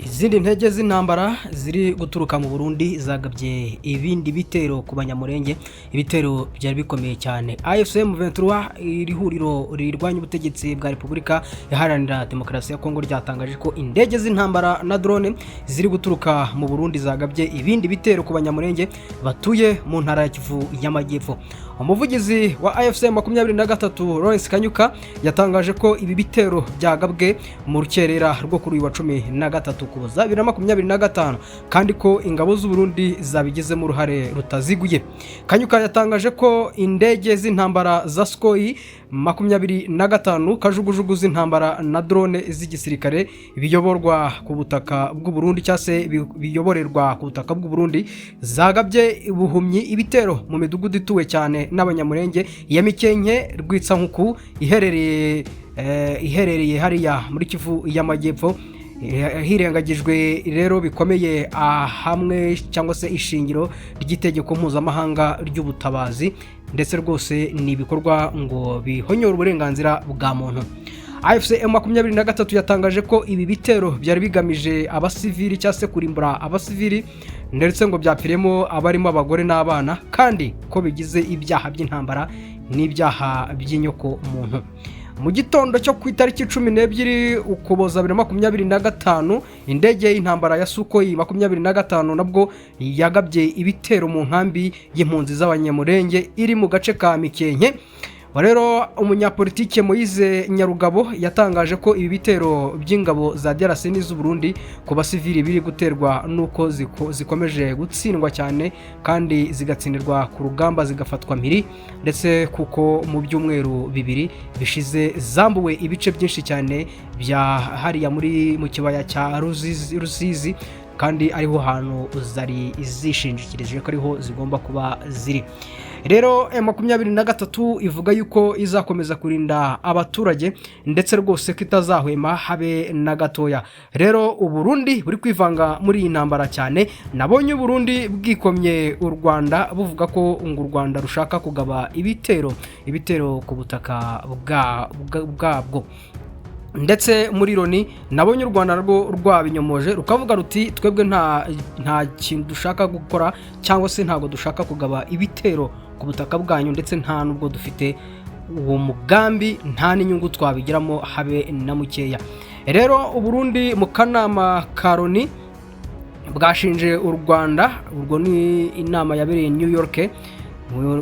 izindi ntege z'intambara ziri guturuka mu Burundi zagabye ibindi bitero ku banyamurenge, ibitero byari bikomeye cyane. AFCM 23 iri huriro rirwanya ubutegetsi bwa Repubulika Iharanira Demokarasi ya Kongo ryatangaje ko indege z'intambara na drone ziri guturuka mu Burundi zagabye ibindi bitero ku banyamurenge batuye mu ntara ya Kivu y'Amajyepfo. Umuvugizi wa AFCM 23 Lawrence Kanyuka yatangaje ko ibi bitero byagabwe mu rukerera rwo kuri wa 13 Kuboza 2025 kandi ko ingabo z'u Burundi zabigizemo uruhare rutaziguye. Kanyuka yatangaje ko indege z'intambara za Sukhoi 25 kajugujugu z'intambara na drone z'igisirikare biyoborwa ku butaka bw'u Burundi cyase biyoborerwa ku butaka bw'u Burundi zagabye ubuhumyi ibitero mu midugudu ituwe cyane n'abanyamurenge ya Mikenke Rwitsankuku iherereye hariya muri Kivu y'Amajyepfo. Hirengagijwe rero bikomeye hamwe cyangwa se ishingiro ry'itegeko mpuzamahanga ry'ubutabazi, ndetse rwose ni ibikorwa ngo bihonyora uburenganzira bwa muntu. AFCM 23 yatangaje ko ibi bitero byari bigamije abasivili cyase kurimbura abasivili, ndetse ngo byapfiremo abarimo abagore n'abana, kandi ko bigize ibyaha by'intambara n'ibyaha by'inyoko muntu. Mu gitondo cyo ku itariki 12 Ukuboza 2025 indege y'intambara ya Sukhoi 25 nabwo yagabye ibitero mu nkambi y'impunzi z'abanyamurenge iri mu gace ka Mikenke. Rero umunyapolitike Moise Nyarugabo yatangaje ko ibi bitero by'ingabo za DRC n'iz'u Burundi ku basivili biri guterwa nuko zikomeje gutsindwa cyane kandi zigatsindirwa ku rugamba zigafatwa mpiri, ndetse kuko mu byumweru bibiri bishize zambuwe ibice byinshi cyane bya hariya mu kibaya cya Rusizi, kandi ariho hantu zari izishingikirije ko ariho zigomba kuba ziri. Rero M23 ivuga yuko izakomeza kurinda abaturage, ndetse rwose kitazahwema habe na gatoya. Rero u Burundi buri kwivanga muri iyi ntambara cyane. Nabonye u Burundi bwikomye u Rwanda buvuga ko ngo u Rwanda rushaka kugaba ibitero ku butaka bwabwo. Ndetse muri Loni nabonye u Rwanda rwo rwabinyomoje rukavuga ruti twebwe nta kintu dushaka gukora cyangwa se ntago dushaka kugaba ibitero ku butaka bwanyu, ndetse nta nubwo dufite uwo mugambi, nta n'inyungu twabigiramo habe na mukeya. Rero u Burundi mu kanama ka Loni bwashinje u Rwanda, urwo ni inama yabereye New York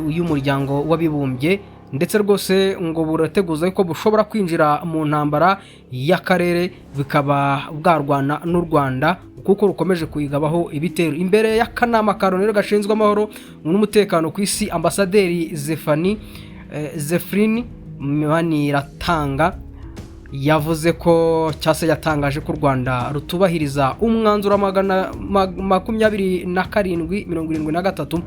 y'umuryango w'abibumbye, ndetse rwose ngo burateguza ko bushobora kwinjira mu ntambara y'akarere bikaba bwarwana n'u Rwanda kuko rukomeje kuyigabaho ibitero. Imbere y'akanama ka Loni gashinzwe amahoro n'umutekano ku isi, ambasaderi Zefrini Maniratanga yavuze ko cyase yatangaje ko u Rwanda rutubahiriza umwanzuro 2773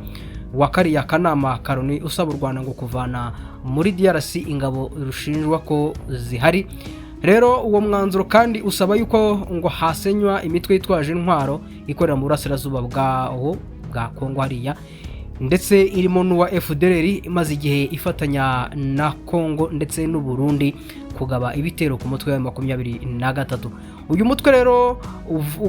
wa kariya kanama ka Loni usaba u Rwanda ngo kuvana muri DRC ingabo rushinjwa ko zihari. Rero uwo mwanzuro kandi usaba yuko ngo hasenywa imitwe yitwaje intwaro ikorera mu burasirazuba bwa Kongo hariya, ndetse irimo n'uwa FDLR imaze igihe ifatanya na Kongo ndetse n'u Burundi kugaba ibitero ku mutwe wa 23. Uyu mutwe rero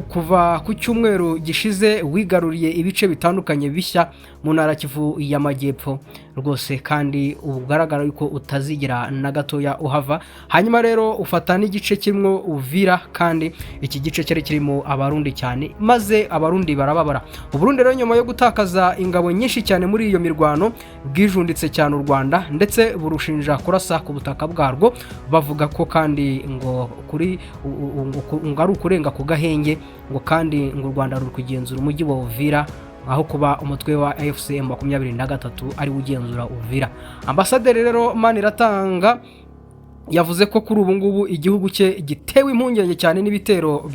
kuva ku cyumweru gishize wigaruriye ibice bitandukanye bishya mu ntara Kivu y'Amajyepfo rwose, kandi ubugaragara yuko utazigira na gatoya uhava. Hanyuma rero ufata n'igice kimwe Uvira, kandi iki gice cyari kirimo abarundi cyane, maze abarundi barababara. Uburundi rero nyuma yo gutakaza ingabo nyinshi cyane muri iyo mirwano bwijunditse cyane u Rwanda, ndetse burushinja kurasa ku butaka bwarwo, bavuga ko kandi ngo kuri ari ukurenga ku gahenge, ngo kandi ngo u Rwanda ruri kugenzura umujyi wa Uvira aho kuba umutwe wa AFCM 23 ari ugenzura Uvira. Ambasaderi rero Maniratanga yavuze ko kuri ubu ngubu igihugu cye gitewe impungenge cyane n'ibitero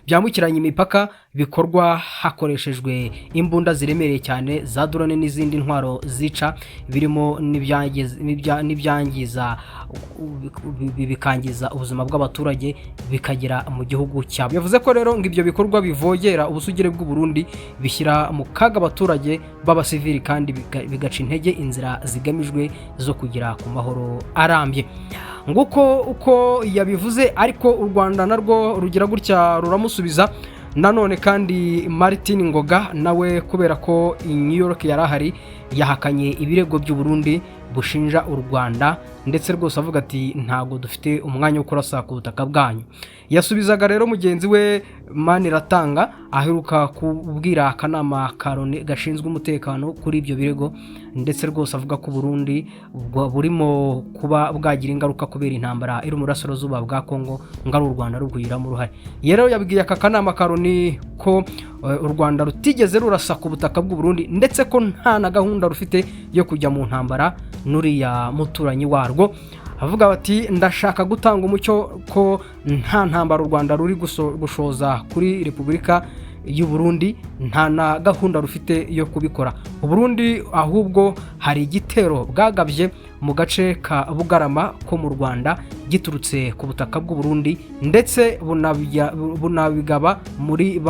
byambukiranya imipaka bikorwa hakoreshejwe imbunda ziremereye cyane za drone n'izindi ntwaro zica, birimo n'ibyangiza bikangiza ubuzima bw'abaturage bikagera mu gihugu cyabo. Yavuze ko rero ngo ibyo bikorwa bivogera ubusugire bw'u Burundi, bishyira mu kaga abaturage b'abasivili, kandi bigaca intege inzira zigamijwe zo kugira ku mahoro arambye. nguko uko yabivuze. Ariko u Rwanda narwo rugira gutya ruramusubiza nanone. kandi Martin Ngoga nawe kubera ko i New York yarahari yahakanye ibirego by'u Burundi bushinja u Rwanda, ndetse rwose avuga ati ntago dufite umwanya wo kurasa ku butaka bwanyu. Yasubizaga rero mugenzi we Maniratanga aheruka kubwira akanama ka Loni gashinzwe umutekano kuri ibyo birego, ndetse rwose avuga ko Burundi burimo kuba bwagira ingaruka kubera intambara iri mu burasirazuba bwa Kongo, ngari u Rwanda rugwiramo uruhare. Rero yabwiye aka kanama ka Loni ko u Rwanda rutigeze rurasa ku butaka bw'u Burundi, ndetse ko nta na gahunda rufite yo kujya mu ntambara n'uriya muturanyi warwo. Avuga bati ndashaka gutanga umucyo ko nta ntambara u Rwanda ruri gushoza kuri Repubulika y'u Burundi, nta na gahunda rufite yo kubikora. U Burundi ahubwo hari igitero bwagabye mu gace ka Bugarama ko mu Rwanda giturutse ku butaka bw'u Burundi, ndetse bunabigaba muri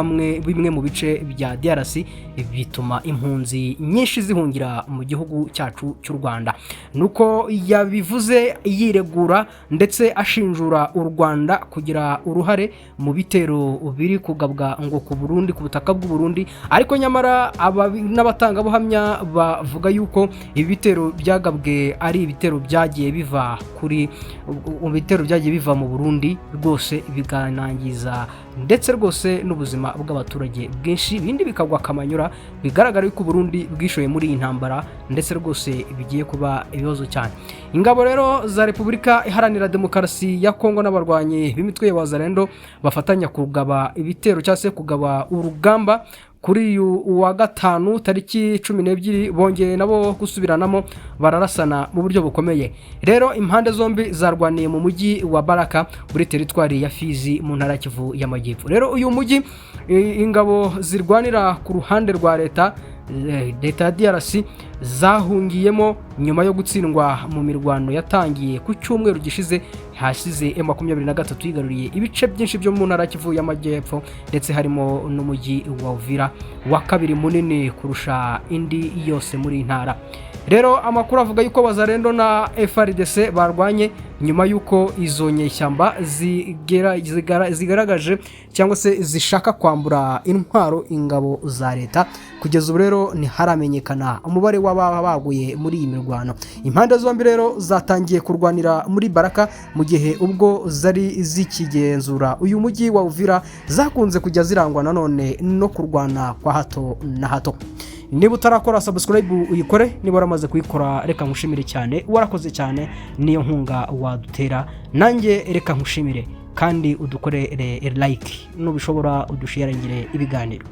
bimwe mu bice bya DRC, bituma impunzi nyinshi zihungira mu gihugu cyacu cy'u Rwanda. Nuko yabivuze yiregura ndetse ashinjura u Rwanda kugira uruhare mu bitero biri kugabwa ngo ku Burundi, ku butaka bw'u Burundi. Ariko nyamara n'abatangabuhamya bavuga yuko ibitero byagabwe ari ibitero byagiye biva mu Burundi rwose biganangiza ndetse rwose n'ubuzima bw'abaturage bwinshi, ibindi bikagwa kamanyura. Bigaragara yuko Burundi bwishoye muri iyi ntambara, ndetse rwose bigiye kuba ibibazo cyane. Ingabo rero za Repubulika Iharanira Demokarasi ya Kongo n'abarwanyi b'imitwe ya Wazalendo bafatanya kugaba ibitero cyangwa se kugaba urugamba kuri uyu wa gatanu tariki 12 bongeye nabo gusubiranamo bararasana mu buryo bukomeye. Rero impande zombi zarwaniye mu mujyi wa Baraka muri teritwari ya Fizi mu ntara Kivu y'Amajyepfo. Rero uyu mujyi ingabo zirwanira ku ruhande rwa leta ya DRC zahungiyemo nyuma yo gutsindwa mu mirwano yatangiye ku cyumweru gishize hasize M23 yigaruriye ibice byinshi byo mu ntara Kivu y'Amajyepfo, ndetse harimo n'umujyi wa Uvira wa kabiri munini kurusha indi yose muri ntara. Rero amakuru avuga yuko Wazalendo na FARDC barwanye nyuma yuko izo nyeshyamba zigaragaje cyangwa se zishaka kwambura intwaro ingabo za leta. Kugeza ubu rero ntiharamenyekana umubare w'ababa baguye muri iyi mirwano. Impande zombi rero zatangiye kurwanira muri Baraka mu gihe ubwo zari zikigenzura uyu mujyi wa Uvira zakunze kujya zirangwa nanone no kurwana kwa hato na hato. Niba utarakora subscribe uyikore, niba waramaze kuyikora reka nkushimire cyane, warakoze cyane, niyo nkunga wadutera. Nanjye reka nkushimire kandi udukorere like, nubishobora udusharengire ibiganiro.